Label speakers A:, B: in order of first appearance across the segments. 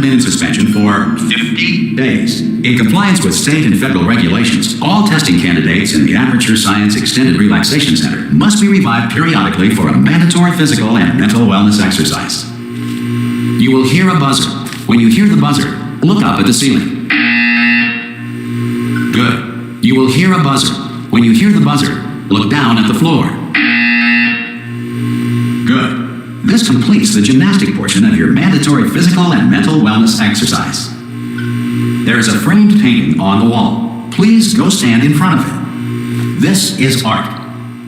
A: have been in suspension for 50 days. In compliance with state and federal regulations, all testing candidates in the Aperture Science Extended Relaxation Center must be revived periodically for a mandatory physical and mental wellness exercise. You will hear a buzzer. When you hear the buzzer, look up at the ceiling. Good. You will hear a buzzer. When you hear the buzzer, look down at the floor. Good. This completes the gymnastic portion of your mandatory physical and mental wellness exercise. There is a framed painting on the wall. Please go stand in front of it. This is art.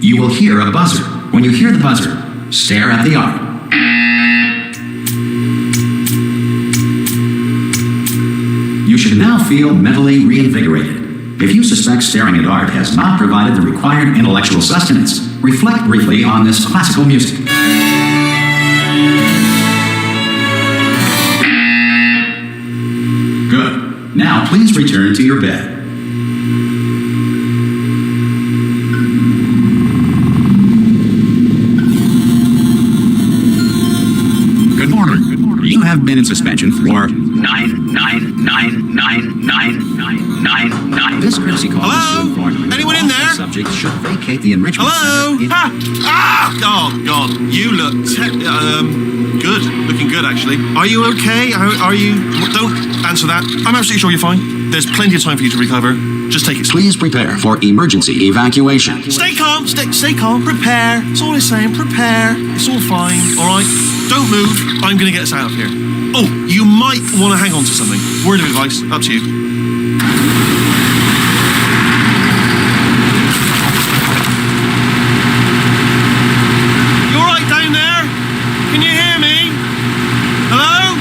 A: You will hear a buzzer. When you hear the buzzer, stare at the art. You should now feel mentally reinvigorated. If you suspect staring at art has not provided the required intellectual sustenance, reflect briefly on this classical music. Good. Now please return to your bed. Good morning. You have been in suspension for 9999999. This courtesy call is to inform you.
B: Anyone in there?
A: Subject should vacate the enrichment
B: Hello?
A: center.
B: Oh, God. You look good. Looking good, actually. Are you okay? Are you... Don't answer that. I'm absolutely sure you're fine. There's plenty of time for you to recover. Just take it slow.
A: Please prepare for emergency evacuation.
B: Stay calm. Stay calm. Prepare. That's all I'm saying. Prepare. It's all fine. All right? Don't move. I'm going to get us out of here. Oh, you might want to hang on to something. Word of advice. Up to you. You all right down there? Can you hear me? Hello?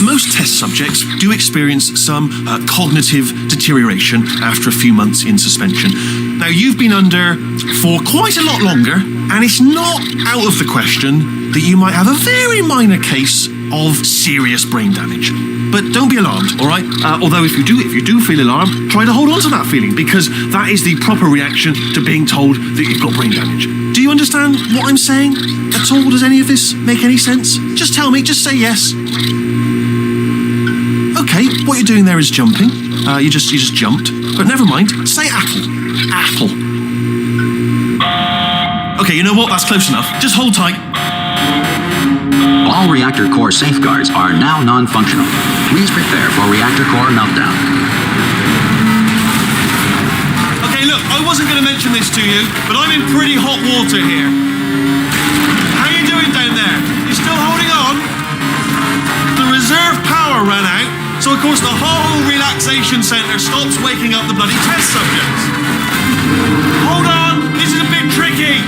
B: Most test subjects do experience some cognitive deterioration after a few months in suspension. Now, you've been under for quite a lot longer, and it's not out of the question that you might have a very minor case of serious brain damage. But don't be alarmed, all right? Although if you do feel alarmed, try to hold on to that feeling, because that is the proper reaction to being told that you've got brain damage. Do you understand what I'm saying at all? Does any of this make any sense? Just tell me, just say yes. Okay, what you're doing there is jumping. You just jumped. But never mind, say apple. Apple. Okay, you know what? That's close enough. Just hold tight.
A: All reactor core safeguards are now non-functional. Please prepare for reactor core meltdown.
B: Okay, look, I wasn't going to mention this to you, but I'm in pretty hot water here. How you doing down there? You still holding on? The reserve power ran out, so of course the whole relaxation centre stops waking up the bloody test subjects. Hold on, this is a bit tricky.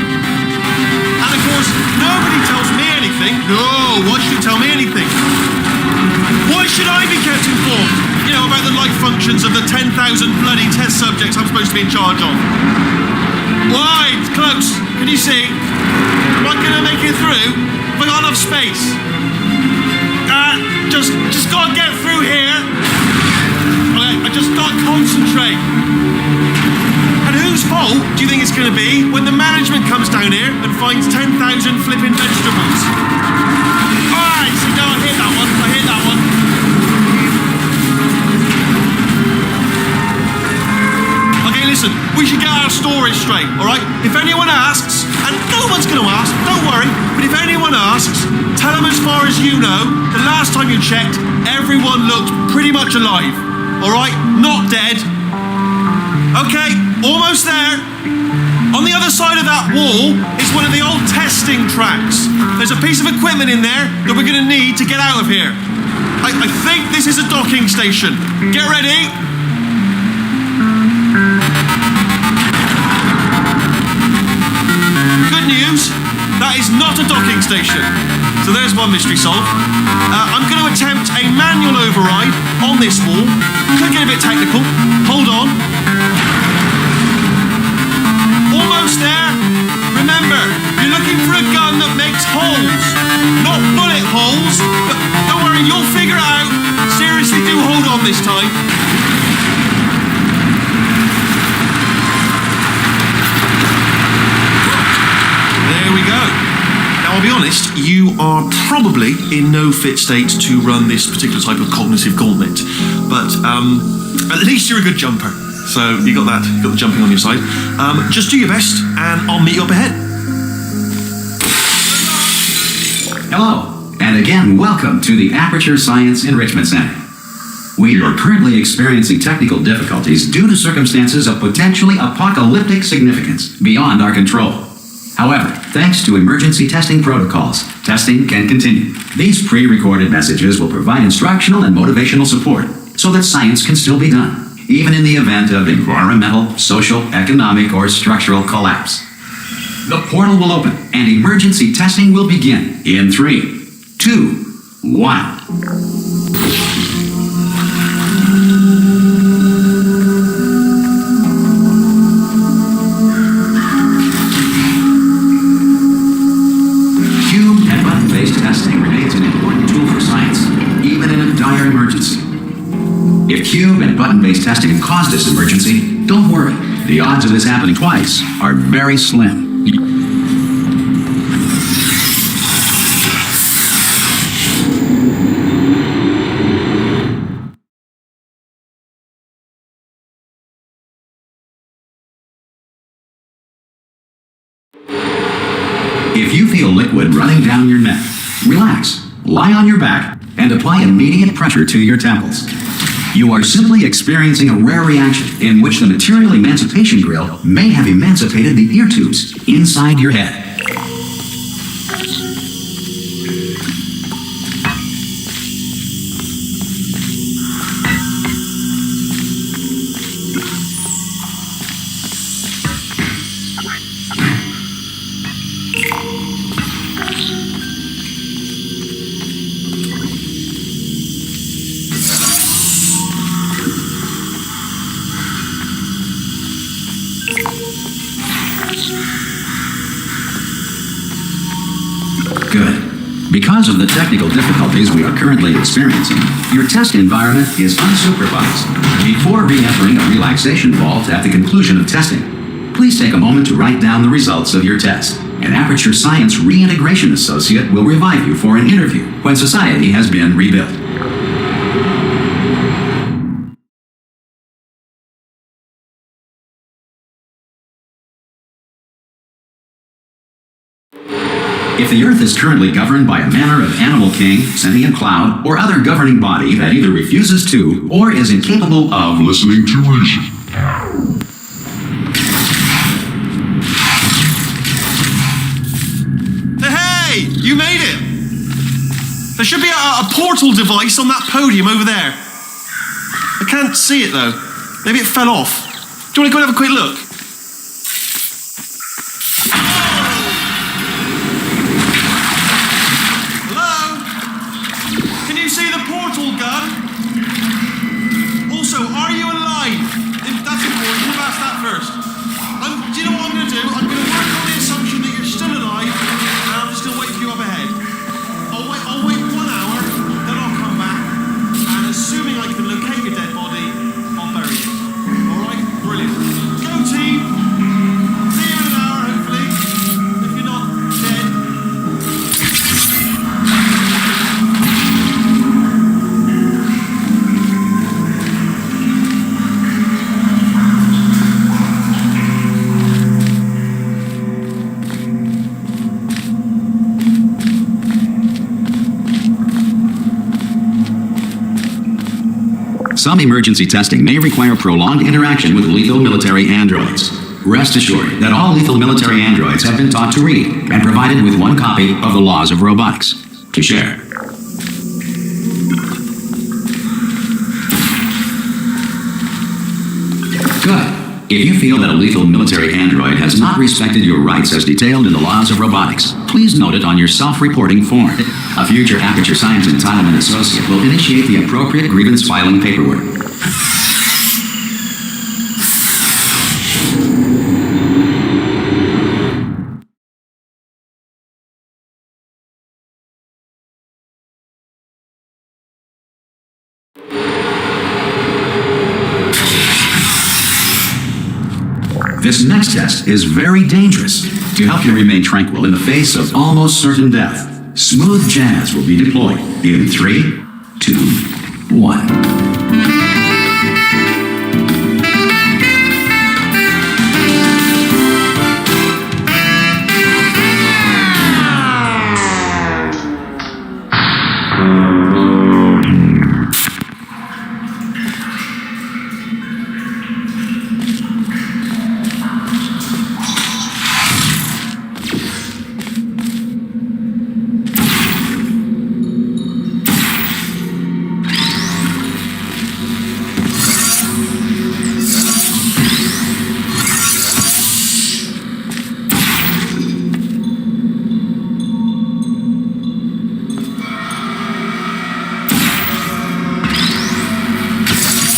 B: And of course, nobody tells me anything. No, why should you tell me anything? Why should I be kept informed? You know, about the life functions of the 10,000 bloody test subjects I'm supposed to be in charge of. Why? It's close. Can you see? Am I going to make it through? Have I got enough space? Just gotta get through here. Okay, I just gotta concentrate. And whose fault do you think it's gonna be when the management comes down here and finds 10,000 flipping vegetables? Alright, so no, I hit that one. Okay, listen, we should get our stories straight, alright? If anyone asks, and no one's gonna ask, don't worry, but if anyone asks, tell them as far as you know, the last time you checked, everyone looked pretty much alive. Alright? Not dead. Okay, almost there. On the other side of that wall is one of the old testing tracks. There's a piece of equipment in there that we're going to need to get out of here. I think this is a docking station. Get ready. Good news, that is not a docking station. So there's one mystery solved. I'm going to attempt a manual override on this wall. Could get a bit technical. Hold on. Almost there. Remember, you're looking for a gun that makes holes. Not bullet holes, but don't worry, you'll figure it out. Seriously, do hold on this time. There we go. are probably in no fit state to run this particular type of cognitive gauntlet. But at least you're a good jumper. So you got that, you got the jumping on your side. Just do your best, and I'll meet you up ahead.
A: Hello, and again, welcome to the Aperture Science Enrichment Center. We are currently experiencing technical difficulties due to circumstances of potentially apocalyptic significance beyond our control. However, thanks to emergency testing protocols, testing can continue. These pre-recorded messages will provide instructional and motivational support so that science can still be done, even in the event of environmental, social, economic, or structural collapse. The portal will open and emergency testing will begin in 3, 2, 1. Cube and button-based testing remains an important tool for science, even in a dire emergency. If cube and button-based testing caused this emergency, don't worry. The odds of this happening twice are very slim. If you feel liquid running down your neck, relax, lie on your back, and apply immediate pressure to your temples. You are simply experiencing a rare reaction in which the material emancipation grill may have emancipated the ear tubes inside your head. Good. Because of the technical difficulties we are currently experiencing, your test environment is unsupervised. Before re-entering a relaxation vault at the conclusion of testing, please take a moment to write down the results of your test. An Aperture Science Reintegration Associate will revive you for an interview when society has been rebuilt. If the Earth is currently governed by a manner of animal king, sentient cloud, or other governing body that either refuses to or is incapable of listening to reason.
B: Hey, you made it! There should be a portal device on that podium over there. I can't see it though. Maybe it fell off. Do you want to go and have a quick look? Also, are you alive? If that's important, we'll ask that first. Do you know what I'm going to do? I'm going to work on the assumption that you're still alive, and I'm just going to wait for you up ahead. I'll wait 1 hour, then I'll come back, and assuming I can locate your dead body, I'll bury it. Alright? Brilliant. Go team! See you in an hour, hopefully. If you're not dead.
A: Some emergency testing may require prolonged interaction with lethal military androids. Rest assured that all lethal military androids have been taught to read and provided with 1 copy of the Laws of Robotics to share. Good. If you feel that a lethal military android has not respected your rights as detailed in the Laws of Robotics, please note it on your self-reporting form. A future Aperture Science Entitlement Associate will initiate the appropriate grievance filing paperwork. This next test is very dangerous. To help you remain tranquil in the face of almost certain death, Smooth jazz will be deployed in 3, 2, 1.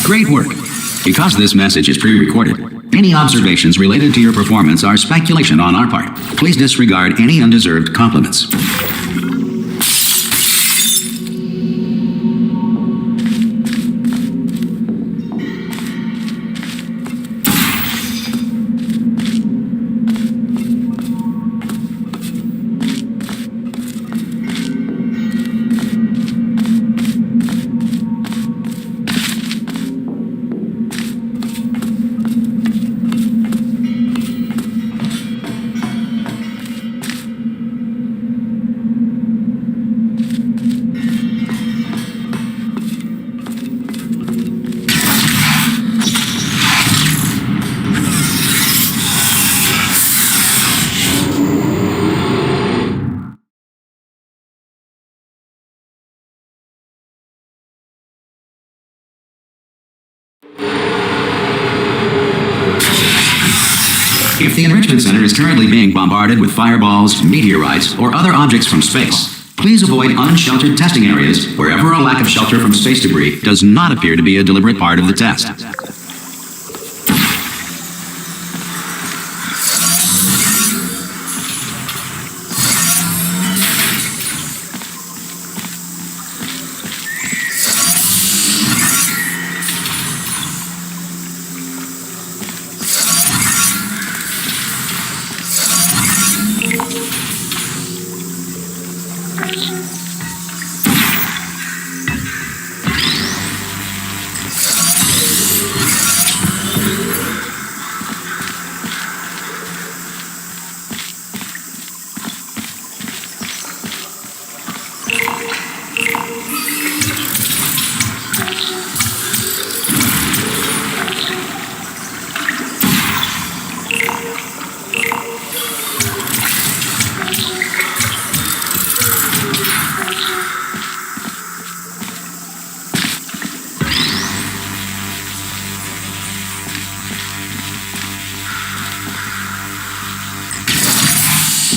A: Great work. Because this message is pre-recorded, any observations related to your performance are speculation on our part. Please disregard any undeserved compliments. If the Enrichment Center is currently being bombarded with fireballs, meteorites, or other objects from space, please avoid unsheltered testing areas wherever a lack of shelter from space debris does not appear to be a deliberate part of the test.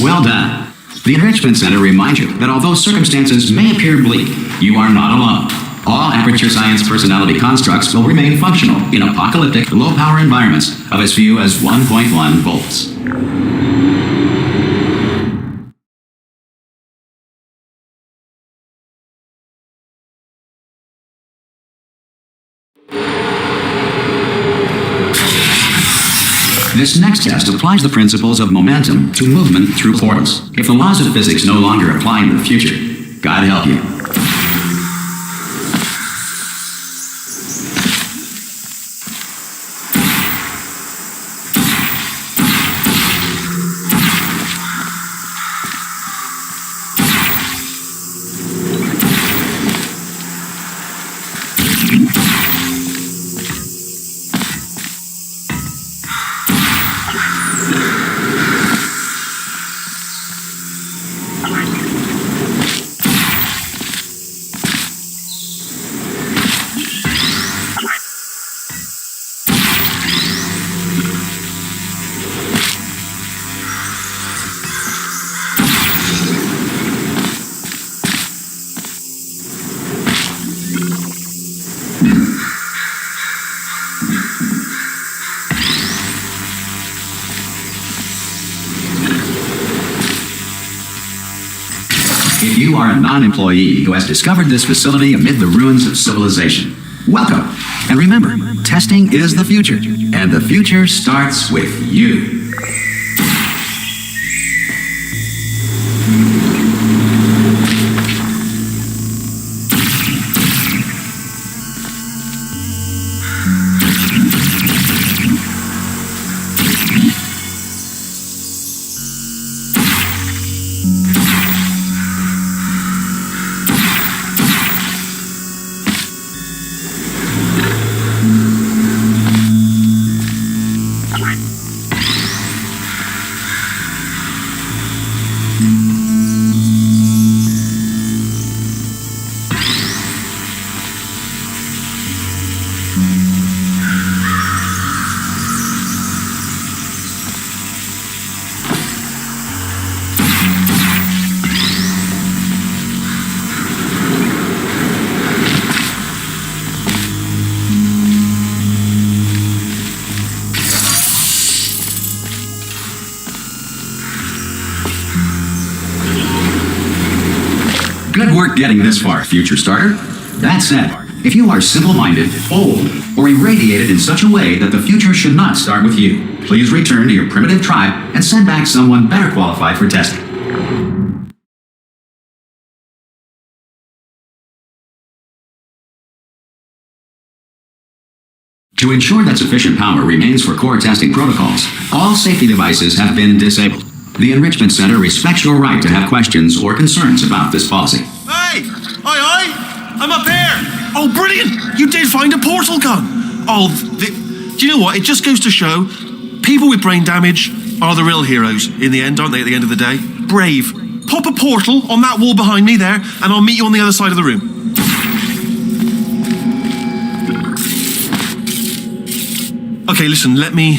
A: Well done. The Enrichment Center reminds you that although circumstances may appear bleak, you are not alone. All Aperture Science personality constructs will remain functional in apocalyptic, low-power environments of as few as 1.1 volts. This next test applies the principles of momentum to movement through portals. If the laws of physics no longer apply in the future, God help you. If you are a non-employee who has discovered this facility amid the ruins of civilization, welcome. And remember, testing is the future, and the future starts with you. Good work getting this far, future starter. That said, if you are simple-minded, old, or irradiated in such a way that the future should not start with you, please return to your primitive tribe and send back someone better qualified for testing. To ensure that sufficient power remains for core testing protocols, all safety devices have been disabled. The Enrichment Center respects your right to have questions or concerns about this policy.
B: Hey! Aye! I'm up here! Oh, brilliant! You did find a portal gun! Oh, do you know what? It just goes to show people with brain damage are the real heroes in the end, aren't they, at the end of the day? Brave. Pop a portal on that wall behind me there, and I'll meet you on the other side of the room. Okay, listen, let me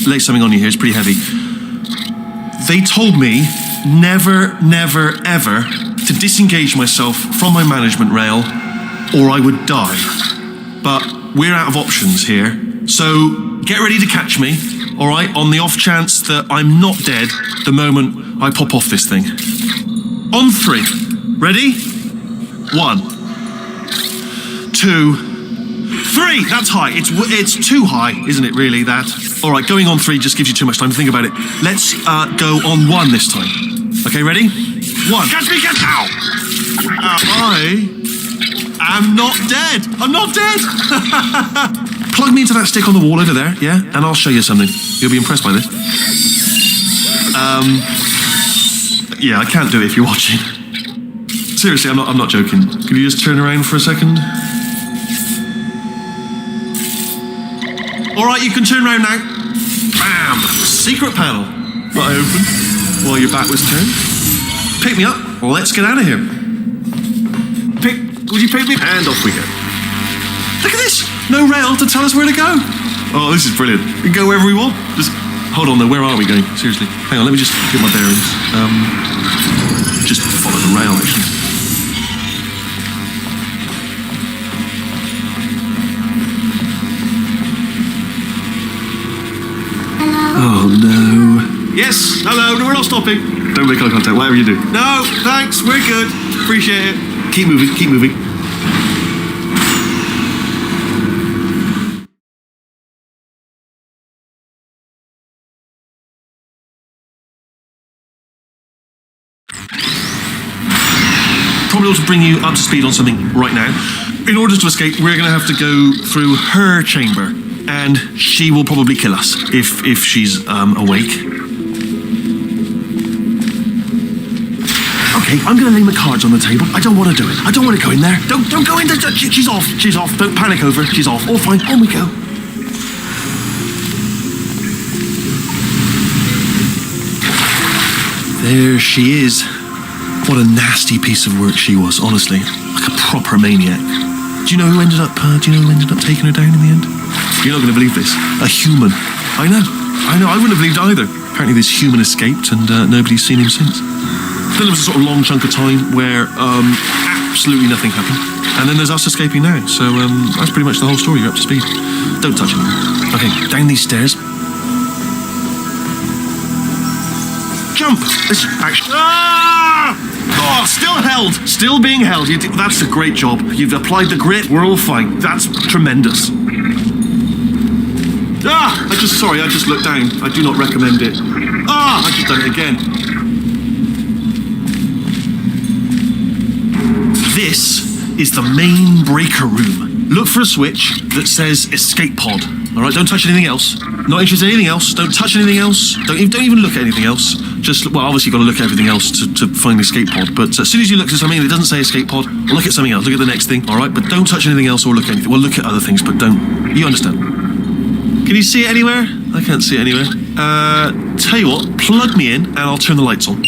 B: lay something on you here. It's pretty heavy. They told me never, never, ever to disengage myself from my management rail or I would die. But we're out of options here. So get ready to catch me, all right, on the off chance that I'm not dead the moment I pop off this thing. On 3. Ready? 1, 2, 3. That's high. It's too high, isn't it, really, that? All right, going on 3 just gives you too much time to think about it. Let's go on 1 this time. Okay, ready? 1. Catch me, catch! Ow! I am not dead. I'm not dead. Plug me into that stick on the wall over there, yeah? And I'll show you something. You'll be impressed by this. Yeah, I can't do it if you're watching. Seriously, I'm not joking. Could you just turn around for a second? All right, you can turn around now. Bam! Secret panel. That I opened while your back was turned. Pick me up. Let's get out of here. Would you pick me? And off we go. Look at this. No rail to tell us where to go. Oh, this is brilliant. We can go wherever we want. Just hold on though. Where are we going? Seriously. Hang on. Let me just get my bearings. Just follow the rail, actually. Oh no. Yes, hello, no, we're not stopping. Don't make eye contact, whatever you do. No, thanks, we're good. Appreciate it. Keep moving, keep moving. Probably ought to bring you up to speed on something right now. In order to escape, we're going to have to go through her chamber. And she will probably kill us if she's awake. Okay, I'm going to lay my cards on the table. I don't want to do it. I don't want to go in there. Don't go in there. She's off. She's off. Don't panic over it. She's off. All fine. On we go. There she is. What a nasty piece of work she was, honestly. Like a proper maniac. Do you know who ended up taking her down in the end? You're not going to believe this. A human. I know. I wouldn't have believed either. Apparently this human escaped and nobody's seen him since. Then there was a sort of long chunk of time where absolutely nothing happened. And then there's us escaping now. So that's pretty much the whole story. You're up to speed. Don't touch him. Okay, down these stairs. Jump! This action. Ah! Oh, still held. Still being held. That's a great job. You've applied the grit. We're all fine. That's tremendous. Ah! I just looked down. I do not recommend it. Ah! I just done it again. This is the main breaker room. Look for a switch that says escape pod. All right, don't touch anything else. Not interested in anything else. Don't touch anything else. Don't even look at anything else. Just, well, obviously you've got to look at everything else to find the escape pod. But as soon as you look at something and it doesn't say escape pod, look at something else. Look at the next thing, all right? But don't touch anything else or look at anything. Well, look at other things, but don't. You understand? Can you see it anywhere? I can't see it anywhere. Tell you what, plug me in and I'll turn the lights on.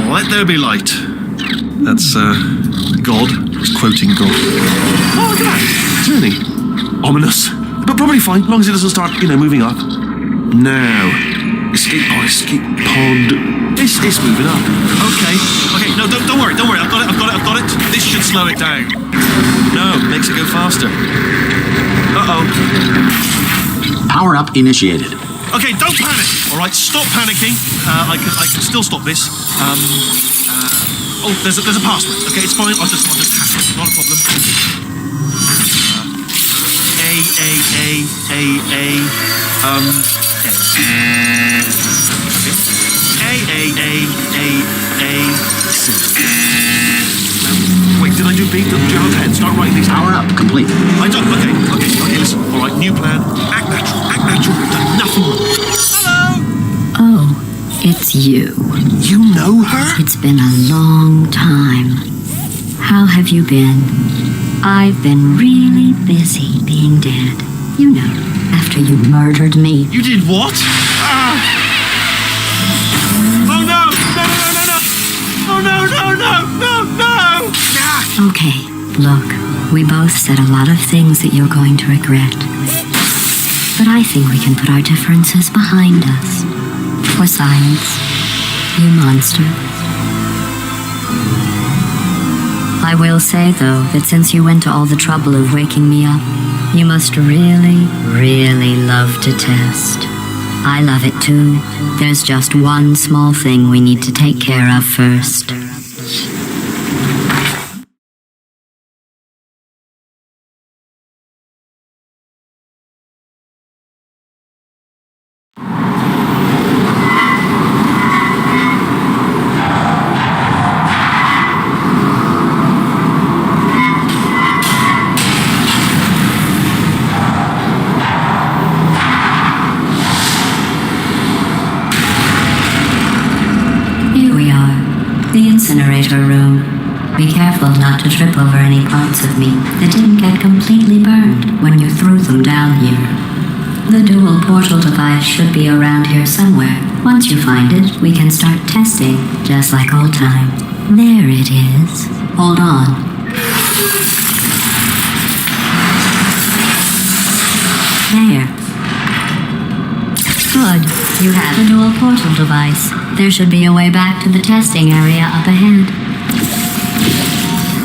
B: Let there be light. That's, God. He's quoting God. Oh, look at that. Turning. Ominous. But probably fine, as long as it doesn't start, moving up. Now. Escape pod. It's moving up. Okay, no, don't worry. I've got it. This should slow it down. No, it makes it go faster. Uh-oh.
A: Power up initiated.
B: Okay, don't panic. All right, stop panicking. I can still stop this. Oh, there's a password. Okay, it's fine. I'll just hack it. Not a problem. Wait, did I do B? Do you have a pen? Start writing these down.
A: Power up. Complete.
B: I don't. Okay, listen. All right, new plan. Act natural. We've done nothing wrong. Hello.
C: Oh, it's you.
B: You know her?
C: It's been a long time. How have you been? I've been really busy being dead. You know, after you murdered me.
B: You did what? Oh no! Oh no!
C: Okay, look, we both said a lot of things that you're going to regret. But I think we can put our differences behind us. For science, you monster. I will say, though, that since you went to all the trouble of waking me up, you must really, really love to test. I love it too. There's just one small thing we need to take care of first. Incinerator room. Be careful not to trip over any parts of me that didn't get completely burned when you threw them down here. The dual portal device should be around here somewhere. Once you find it, we can start testing, just like old time. There it is. Hold on. There. Good. You have the dual portal device. There should be a way back to the testing area up ahead.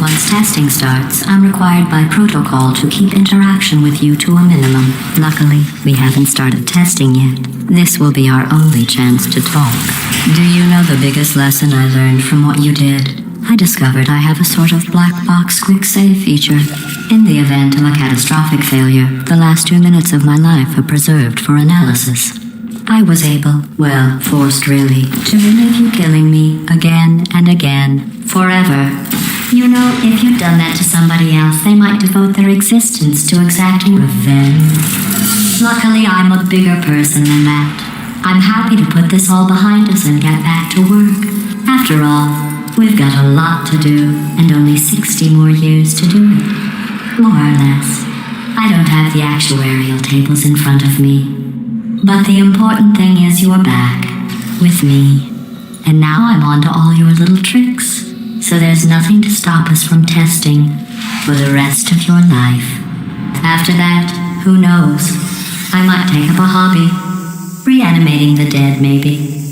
C: Once testing starts, I'm required by protocol to keep interaction with you to a minimum. Luckily, we haven't started testing yet. This will be our only chance to talk. Do you know the biggest lesson I learned from what you did? I discovered I have a sort of black box quick save feature. In the event of a catastrophic failure, the last 2 minutes of my life are preserved for analysis. I was able, well, forced really, to relive you killing me again and again, forever. You know, if you'd done that to somebody else, they might devote their existence to exacting revenge. Luckily, I'm a bigger person than that. I'm happy to put this all behind us and get back to work. After all, we've got a lot to do, and only 60 more years to do it. More or less. I don't have the actuarial tables in front of me. But the important thing is you're back, with me. And now I'm on to all your little tricks. So there's nothing to stop us from testing for the rest of your life. After that, who knows? I might take up a hobby. Reanimating the dead, maybe.